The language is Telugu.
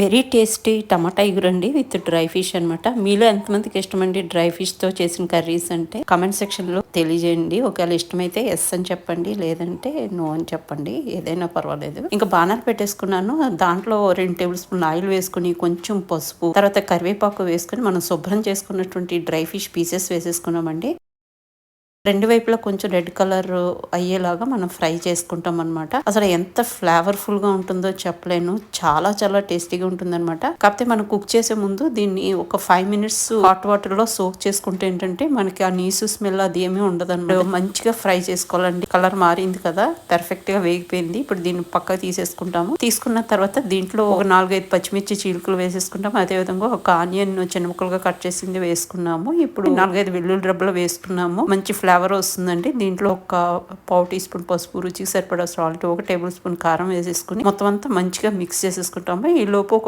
వెరీ టేస్టీ టమాటా ఎగురండి విత్ డ్రై ఫిష్ అనమాట. మీలో ఎంతమందికి ఇష్టమండి డ్రై ఫిష్ తో చేసిన కర్రీస్ అంటే కమెంట్ సెక్షన్ లో తెలియజేయండి. ఒకవేళ ఇష్టమైతే ఎస్ అని చెప్పండి, లేదంటే నో అని చెప్పండి, ఏదైనా పర్వాలేదు. ఇంకా బాణాలు పెట్టేసుకున్నాను. దాంట్లో 2 టేబుల్ స్పూన్ ఆయిల్ వేసుకుని, కొంచెం పసుపు, తర్వాత కరివేపాకు వేసుకుని మనం శుభ్రం చేసుకున్నటువంటి డ్రై ఫిష్ పీసెస్ వేసేసుకున్నామండి. రెండు వైపులా కొంచెం రెడ్ కలర్ అయ్యేలాగా మనం ఫ్రై చేసుకుంటాం అనమాట. అసలు ఎంత ఫ్లేవర్ఫుల్ గా ఉంటుందో చెప్పలేను. చాలా చాలా టేస్టీగా ఉంటుంది అనమాట. కాకపోతే మనం కుక్ చేసే ముందు దీన్ని ఒక 5 మినిట్స్ హాట్ వాటర్ లో సోక్ చేసుకుంటే ఏంటంటే మనకి ఆ నీసు స్మెల్ అది ఏమీ ఉండదు అనమాట. మంచిగా ఫ్రై చేసుకోవాలండి. కలర్ మారింది కదా, పర్ఫెక్ట్ గా వేగిపోయింది. ఇప్పుడు దీన్ని పక్కకు తీసేసుకుంటాము. తీసుకున్న తర్వాత దీంట్లో ఒక 4-5 పచ్చిమిర్చి చీలుకలు వేసేసుకుంటాము. అదే విధంగా ఒక ఆనియన్ చిన్న ముక్కలుగా కట్ చేసింది వేసుకున్నాము. ఇప్పుడు 4-5 వెల్లుల్లి రెబ్బలు వేసుకున్నాము. మంచి ఫ్లేవర్ వస్తుందండి. దీంట్లో ఒక పావు టీ స్పూన్ పసుపు, రుచికి సరిపడా సాల్ట్, 1 టేబుల్ స్పూన్ కారం వేసేసుకుని మొత్తం అంతా మంచిగా మిక్స్ చేసేసుకుంటాము. ఈ లోపు ఒక